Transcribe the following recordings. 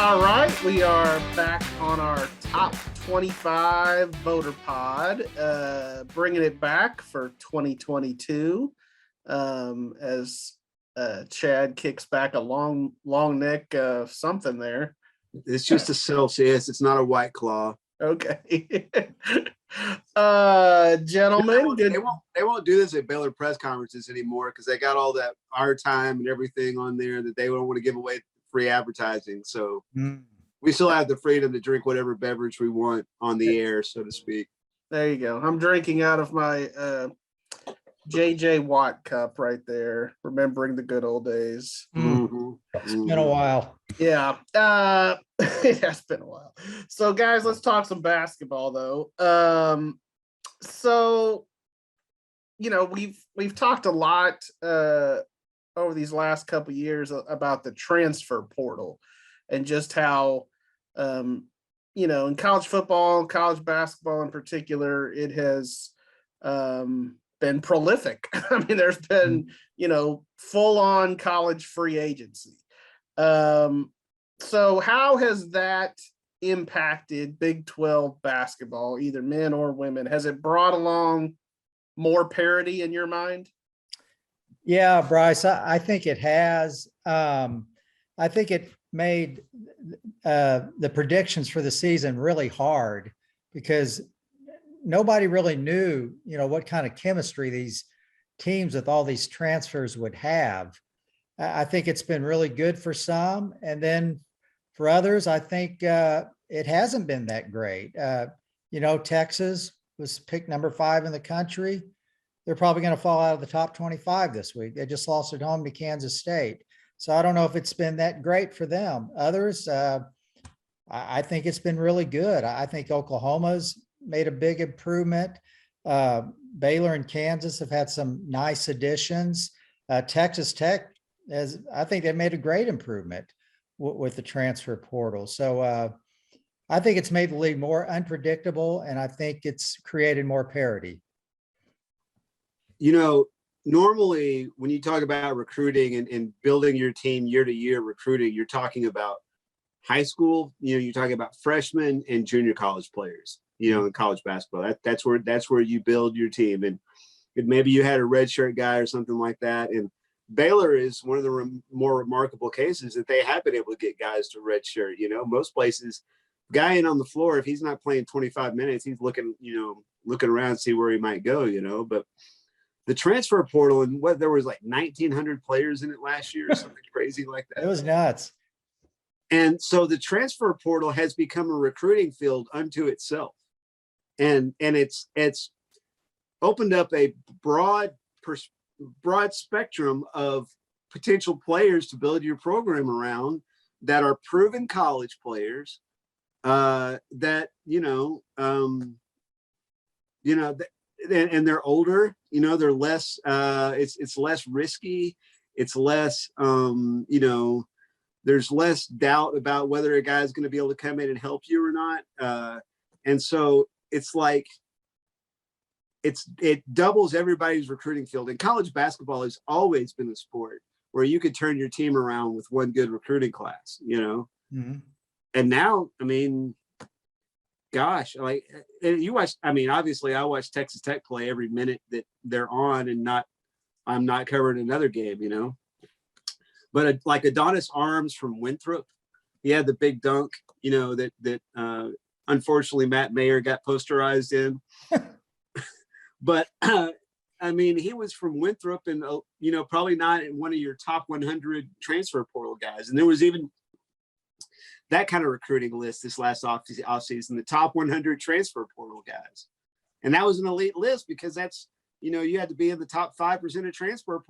All right, we are back on our top 25 voter pod, bringing it back for 2022 as Chad kicks back a long neck something there. It's just a Celsius. It's not a White Claw. Okay. Gentlemen, they won't do this at Baylor press conferences anymore because they got all that our time and everything on there that they don't want to give away free advertising. So we still have the freedom to drink whatever beverage we want on the air, so to speak. There you go. I'm drinking out of my JJ Watt cup right there, remembering the good old days. It's been a while. Yeah, it has been a while. So guys, let's talk some basketball though. So we've talked a lot over these last couple of years about the transfer portal and just how in college football, college basketball in particular, it has been prolific. I mean, there's been, full on college free agency. So how has that impacted Big 12 basketball, either men or women? Has it brought along more parity in your mind? Yeah, Brice, I think it has. I think it made the predictions for the season really hard because nobody really knew, what kind of chemistry these teams with all these transfers would have. I think it's been really good for some. And then for others, I think it hasn't been that great. Texas was picked number 5 in the country. They're probably going to fall out of the top 25 this week. They just lost at home to Kansas State. So I don't know if it's been that great for them. Others, I think it's been really good. I think Oklahoma's made a big improvement. Baylor and Kansas have had some nice additions. Texas Tech, I think they made a great improvement with the transfer portal. So I think it's made the league more unpredictable, and I think it's created more parity. Normally when you talk about recruiting and building your team year to year recruiting, you're talking about high school, you're talking about freshmen and junior college players, in college basketball. That's where you build your team. And maybe you had a redshirt guy or something like that. And Baylor is one of the more remarkable cases that they have been able to get guys to redshirt. Most places, guy in on the floor, if he's not playing 25 minutes, he's looking around to see where he might go, but the transfer portal, and there was like 1,900 players in it last year or something crazy like that. It was nuts. And so the transfer portal has become a recruiting field unto itself. And it's opened up a broad spectrum of potential players to build your program around that are proven college players and they're older, they're less, it's less risky. It's less, there's less doubt about whether a guy's going to be able to come in and help you or not. And so it's like, it doubles everybody's recruiting field. And college basketball has always been a sport where you could turn your team around with one good recruiting class, And now, gosh, obviously I watch Texas Tech play every minute that they're on, and I'm not covering another game, but like Adonis Arms from Winthrop, he had the big dunk, that unfortunately Matt Mayer got posterized in, but he was from Winthrop and, probably not one of your top 100 transfer portal guys. And there was even that kind of recruiting list this last offseason, the top 100 transfer portal guys. And that was an elite list because that's, you had to be in the top 5% of transfer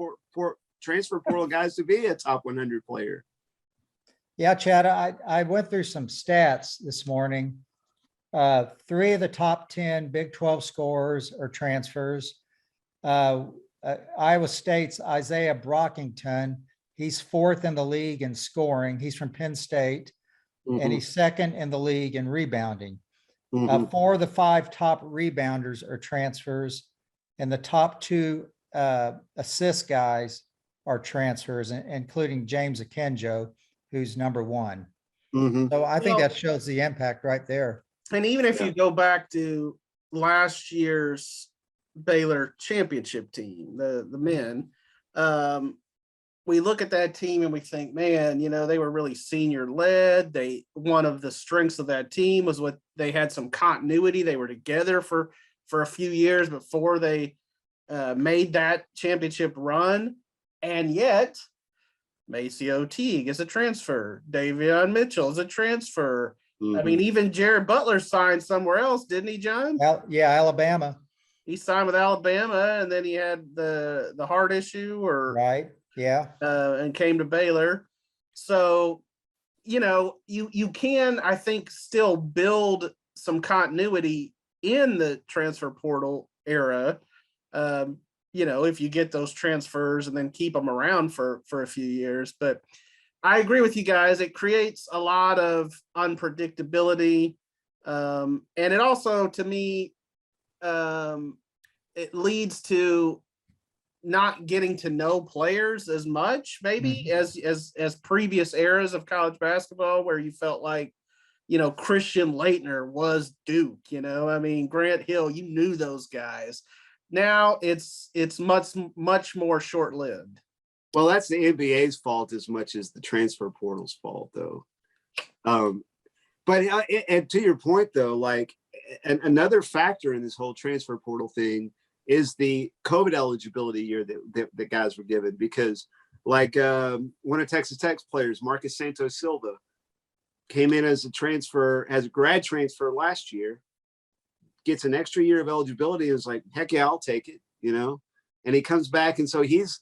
portal guys to be a top 100 player. Yeah, Chad, I went through some stats this morning. 3 of the top 10 Big 12 scorers are transfers. Iowa State's Isaiah Brockington, he's 4th in the league in scoring. He's from Penn State. And he's 2nd in the league in rebounding. 4 of the 5 top rebounders are transfers, and the top 2 assist guys are transfers, including James Akinjo, who's number 1. Mhm. So I think Well- that shows the impact right there. And even if Yeah. you go back to last year's Baylor championship team, the men, we look at that team and we think, man, they were really senior led. One of the strengths of that team was what they had some continuity. They were together for a few years before they made that championship run. And yet Maceo Teague is a transfer. Davion Mitchell is a transfer. I mean, even Jared Butler signed somewhere else, didn't he, John? Yeah, Alabama. He signed with Alabama, and then he had the heart issue, Right. Yeah. and came to Baylor. So, you can, I think, still build some continuity in the transfer portal era. If you get those transfers and then keep them around for a few years. But I agree with you guys. It creates a lot of unpredictability. And it also, to me, it leads to not getting to know players as much, maybe as previous eras of college basketball, where you felt like, Christian Laettner was Duke, I mean, Grant Hill, you knew those guys. Now it's much more short-lived. Well, that's the NBA's fault as much as the transfer portal's fault, though. But and to your point, though, like another factor in this whole transfer portal thing is the COVID eligibility year that guys were given, because like one of Texas Tech's players, Marcus Santos Silva, came in as a grad transfer last year, gets an extra year of eligibility, and is like, heck yeah, I'll take it, and he comes back, and so he's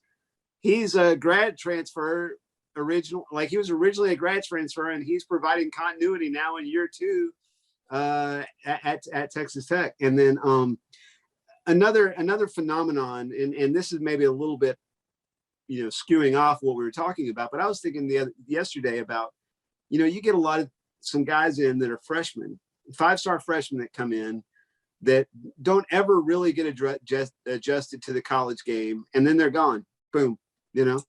a grad transfer like he was originally a grad transfer, and he's providing continuity now in year 2 at Texas Tech. And then another phenomenon, and this is maybe a little bit skewing off what we were talking about, but I was thinking yesterday about you get some guys in that are freshmen, 5-star freshmen that come in that don't ever really get adjusted to the college game, and then they're gone. Boom. That's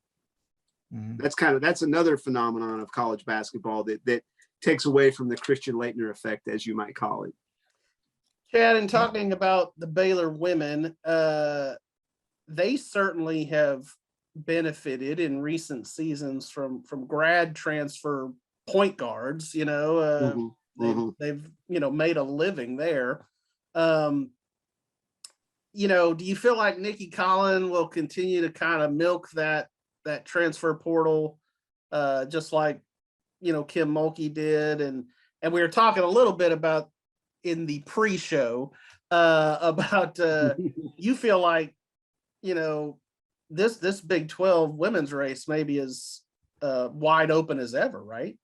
another phenomenon of college basketball that takes away from the Christian Laettner effect, as you might call it. Chad, in talking about the Baylor women, they certainly have benefited in recent seasons from grad transfer point guards. They've made a living there. Do you feel like Nicki Collen will continue to kind of milk that transfer portal, just like Kim Mulkey did? And we were talking a little bit about in the pre-show about you feel like this Big 12 women's race maybe is wide open as ever, right?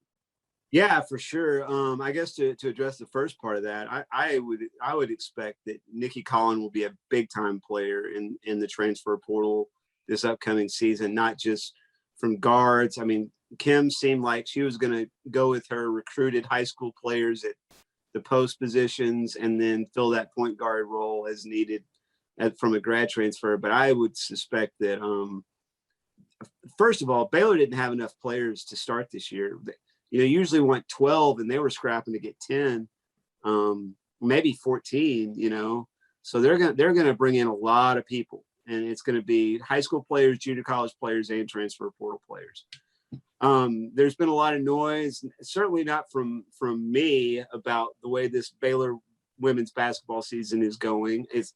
Yeah, for sure. I guess to address the first part of that, I would expect that Nicki Collen will be a big time player in the transfer portal this upcoming season, not just from guards. I mean, Kim seemed like she was going to go with her recruited high school players at the post positions and then fill that point guard role as needed from a grad transfer. But I would suspect that, first of all, Baylor didn't have enough players to start this year. Usually want 12, and they were scrapping to get 10, maybe 14, so they're going to bring in a lot of people, and it's going to be high school players, junior college players, and transfer portal players. There's been a lot of noise, certainly not from me, about the way this Baylor women's basketball season is going. It's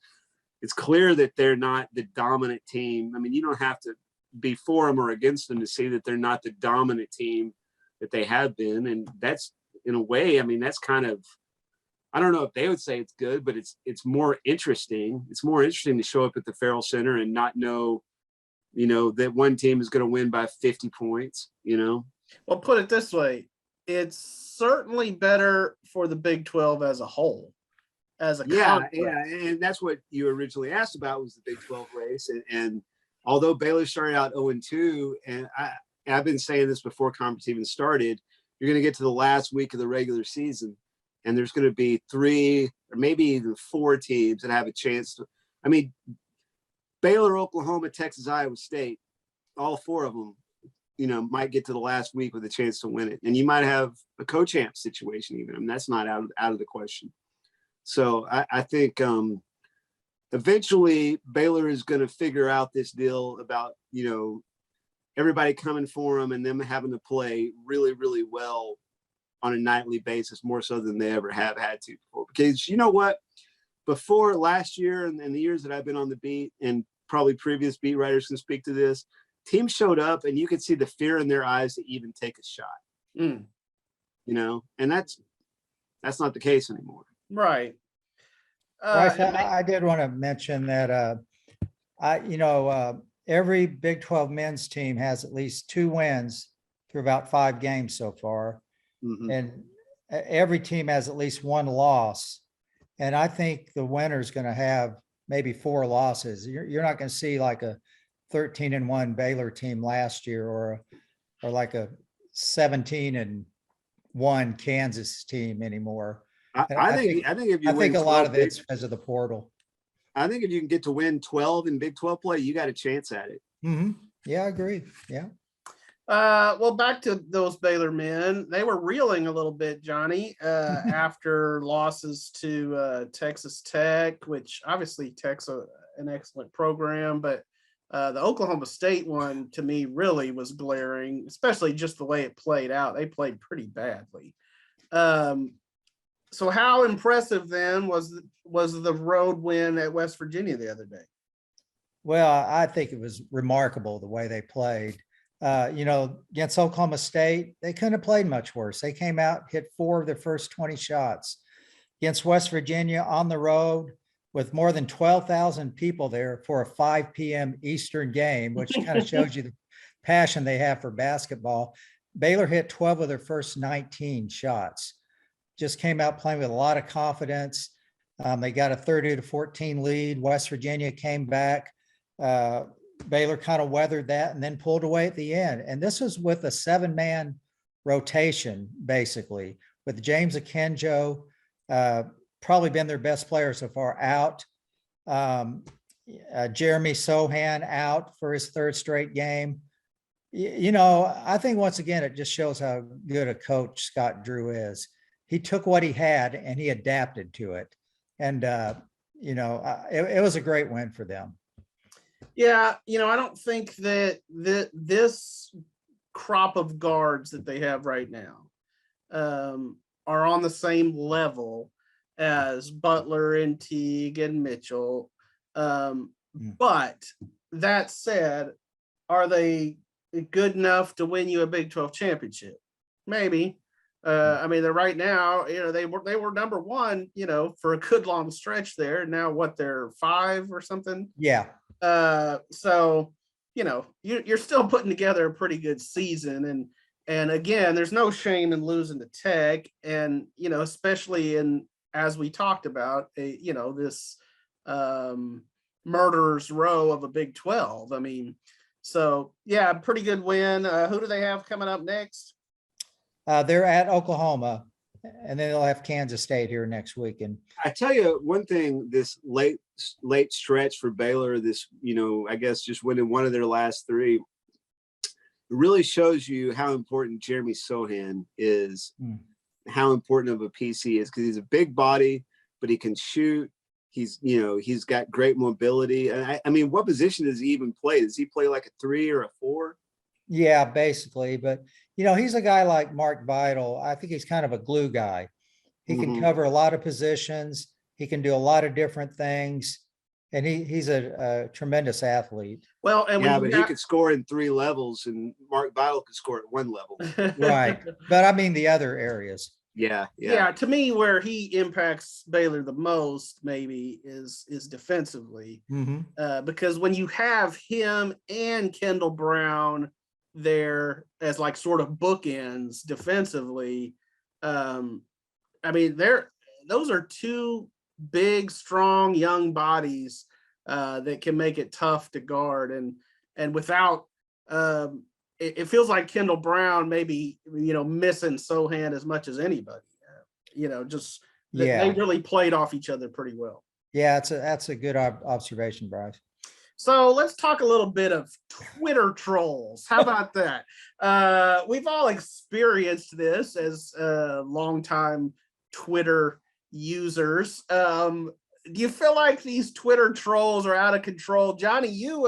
clear that they're not the dominant team. I mean, you don't have to be for them or against them to see that they're not the dominant team that they have been. And that's, in a way, I mean, that's kind of, I don't know if they would say it's good, but it's more interesting. It's more interesting to show up at the Farrell Center and not know, that one team is going to win by 50 points, Well, put it this way. It's certainly better for the Big 12 as a whole, as a conference. Yeah. And that's what you originally asked about, was the Big 12 race. And although Baylor started out 0-2, and I've been saying this before conference even started, you're going to get to the last week of the regular season, and there's going to be 3 or maybe even 4 teams that have a chance to. I mean, Baylor, Oklahoma, Texas, Iowa State, all 4 of them might get to the last week with a chance to win it. And you might have a co-champ situation even. I mean, that's not out of the question. So I think eventually Baylor is going to figure out this deal about, everybody coming for them and them having to play really, really well on a nightly basis, more so than they ever have had to before. Because you know what? Before last year and the years that I've been on the beat, and probably previous beat writers can speak to this, teams showed up and you could see the fear in their eyes to even take a shot. And that's not the case anymore. Right. Bryce, I did want to mention that every Big 12 men's team has at least 2 wins through about 5 games so far. Mm-hmm. And every team has at least 1 loss. And I think the winner is going to have maybe 4 losses. You're not going to see like a 13-1 Baylor team last year or like a 17-1 Kansas team anymore. I think if you win a lot of it's because of the portal. I think if you can get to win 12 in Big 12 play, you got a chance at it. Mm-hmm. Yeah, I agree. Yeah. Well, back to those Baylor men, they were reeling a little bit, Johnny, after losses to Texas Tech, which obviously Tech's an excellent program, but the Oklahoma State one to me really was glaring, especially just the way it played out. They played pretty badly. So how impressive then was the road win at West Virginia the other day? Well, I think it was remarkable the way they played. Against Oklahoma State, they couldn't have played much worse. They came out, hit 4 of their first 20 shots. Against West Virginia on the road with more than 12,000 people there for a 5 p.m. Eastern game, which kind of shows you the passion they have for basketball. Baylor hit 12 of their first 19 shots. Just came out playing with a lot of confidence. They got a 30-14 lead. West Virginia came back. Baylor kind of weathered that and then pulled away at the end. And this was with a 7-man rotation, basically, with James Akinjo, probably been their best player so far, out. Jeremy Sochan out for his 3rd straight game. I think once again, it just shows how good a coach Scott Drew is. He took what he had and he adapted to it. And, it was a great win for them. Yeah, I don't think that this crop of guards that they have right now are on the same level as Butler and Teague and Mitchell. But that said, are they good enough to win you a Big 12 championship? Maybe. I mean, they're right now, they were number 1, for a good long stretch there. Now what, they're 5 or something? Yeah. So, you're still putting together a pretty good season. And again, there's no shame in losing to Tech. And, especially as we talked about, this murderer's row of a Big 12. I mean, so yeah, pretty good win. Who do they have coming up next? They're at Oklahoma, and then they'll have Kansas State here next week. And I tell you one thing, this late stretch for Baylor, this, I guess just winning one of their last 3, it really shows you how important Jeremy Sochan is, how important of a piece he is, because he's a big body, but he can shoot. He's got great mobility. And I mean, what position does he even play? Does he play like a 3 or a 4? Yeah, basically. But, he's a guy like Mark Vidal. I think he's kind of a glue guy. He can cover a lot of positions. He can do a lot of different things. And he's a tremendous athlete. Well, and he could score in 3 levels, and Mark Vidal could score at 1 level. Right. But I mean, the other areas. Yeah. To me, where he impacts Baylor the most maybe is defensively, because when you have him and Kendall Brown there as like sort of bookends defensively, I mean, those are 2 big, strong, young bodies that can make it tough to guard. And without, it feels like Kendall Brown maybe, missing Sochan as much as anybody, they really played off each other pretty well. Yeah, that's a good observation, Brice. So let's talk a little bit of Twitter trolls. How about that? We've all experienced this as longtime Twitter users. Do you feel like these Twitter trolls are out of control? Johnny, you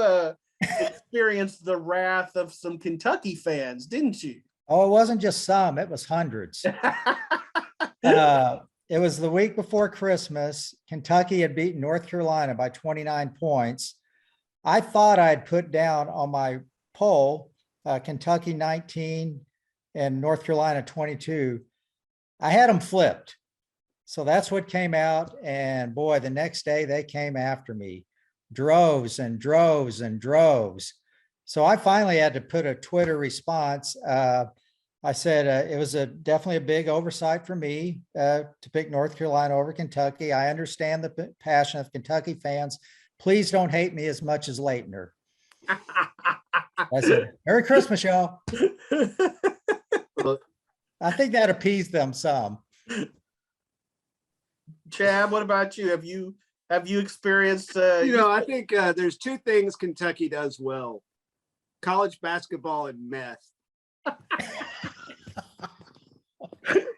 experienced the wrath of some Kentucky fans, didn't you? Oh, it wasn't just some, it was hundreds. It was the week before Christmas. Kentucky had beaten North Carolina by 29 points. I thought I'd put down on my poll, Kentucky 19 and North Carolina 22. I had them flipped. So that's what came out. And boy, the next day they came after me, droves and droves and droves. So I finally had to put a Twitter response. I said it was definitely a big oversight for me to pick North Carolina over Kentucky. I understand the passion of Kentucky fans. Please don't hate me as much as Leitner. I said, Merry Christmas, y'all. I think that appeased them some. Chad, what about you? Have you experienced? I think there's two things Kentucky does well: college basketball and meth.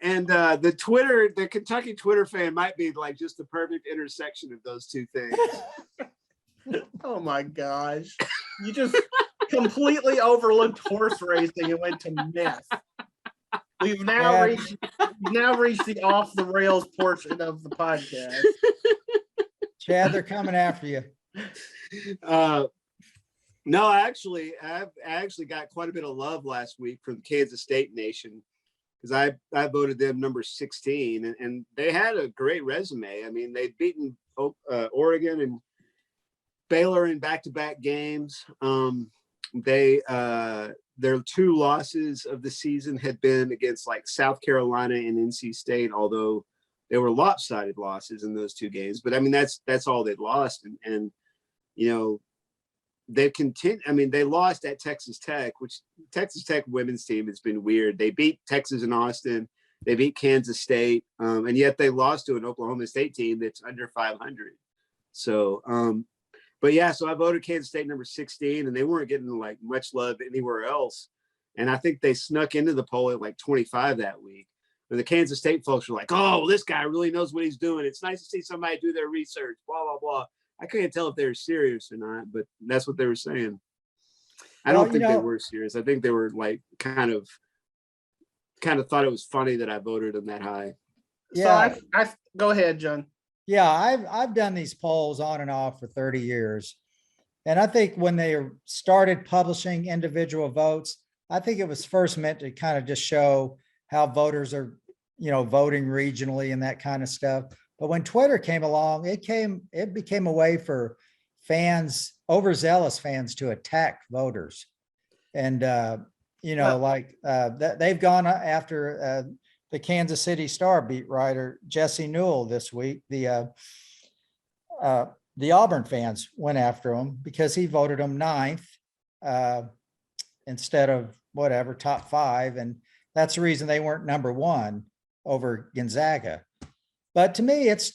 And the Kentucky Twitter fan might be like just the perfect intersection of those two things. Oh my gosh. You just completely overlooked horse racing and went to meth. We've now reached the off the rails portion of the podcast. Chad, they're coming after you. No, I actually got quite a bit of love last week from the Kansas State Nation, because I voted them number 16, and they had a great resume. I mean, they'd beaten Oregon and Baylor in back-to-back games. Their two losses of the season had been against like South Carolina and NC State, although they were lopsided losses in those two games. But I mean, that's all they'd lost, and they continue. I mean, they lost at Texas Tech, which Texas Tech women's team has been weird. They beat Texas and Austin. They beat Kansas State, and yet they lost to an Oklahoma State team that's under 500. So, but yeah, so I voted Kansas State number 16, and they weren't getting like much love anywhere else. And I think they snuck into the poll at like 25 that week. And the Kansas State folks were like, "Oh, this guy really knows what he's doing. It's nice to see somebody do their research." Blah blah blah. I couldn't tell if they were serious or not, but that's what they were saying. I don't think they were serious. I think they were like kind of thought it was funny that I voted them that high. Yeah, so I go ahead, John. Yeah, I've done these polls on and off for 30 years. And I think when they started publishing individual votes, I think it was first meant to kind of just show how voters are, voting regionally and that kind of stuff. But when Twitter came along, it became a way for fans, overzealous fans, to attack voters. And, they've gone after the Kansas City Star beat writer, Jesse Newell, this week. The Auburn fans went after him because he voted him 9th instead of whatever, top 5. And that's the reason they weren't number 1 over Gonzaga. But to me, it's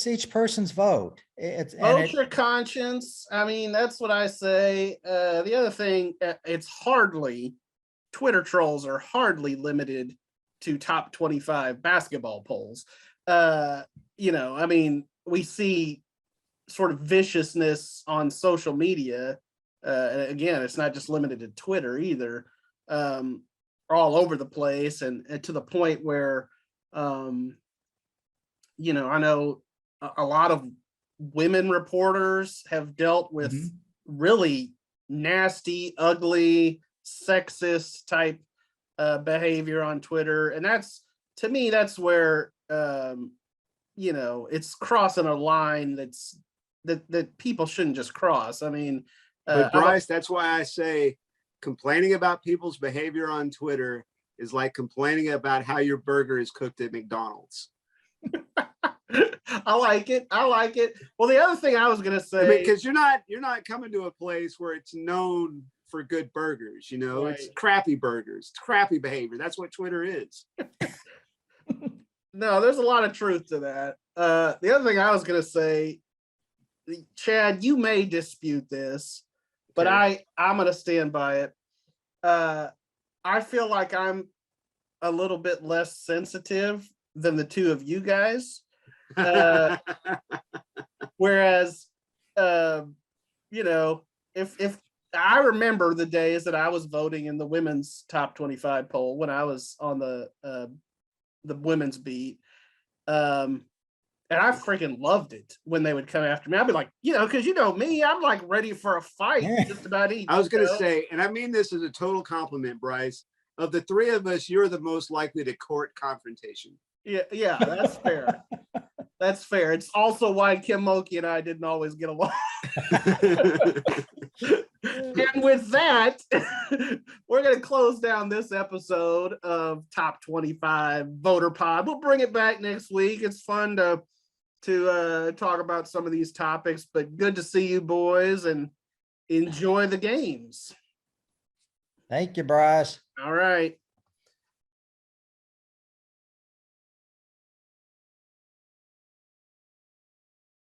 each person's vote. Vote your conscience. I mean, that's what I say. The other thing, Twitter trolls are hardly limited to top 25 basketball polls. I mean, we see sort of viciousness on social media. Again, it's not just limited to Twitter either. All over the place, and to the point where I know a lot of women reporters have dealt with really nasty, ugly, sexist type behavior on Twitter. And to me, that's where, it's crossing a line that people shouldn't just cross. I mean, but Brice, that's why I say complaining about people's behavior on Twitter is like complaining about how your burger is cooked at McDonald's. I like it. Well, the other thing I was going to say, because you're not coming to a place where it's known for good burgers, right. It's crappy burgers, it's crappy behavior. That's what Twitter is. No, there's a lot of truth to that. The other thing I was going to say, Chad, you may dispute this, but Okay. I'm going to stand by it. I feel like I'm a little bit less sensitive than the two of you guys. Whereas, you know, if I remember the days that I was voting in the women's top 25 poll when I was on the women's beat, and I freaking loved it when they would come after me. I'd be like, you know, because you know me, I'm like ready for a fight just about each. I was going to say, and I mean this as a total compliment, Brice. Of the three of us, you're the most likely to court confrontation. Yeah, that's fair. That's fair. It's also why Kim Mulkey and I didn't always get along. And with that, we're going to close down this episode of Top 25 Voter Pod. We'll bring it back next week. It's fun to talk about some of these topics, but good to see you boys and enjoy the games. Thank you, Brice. All right.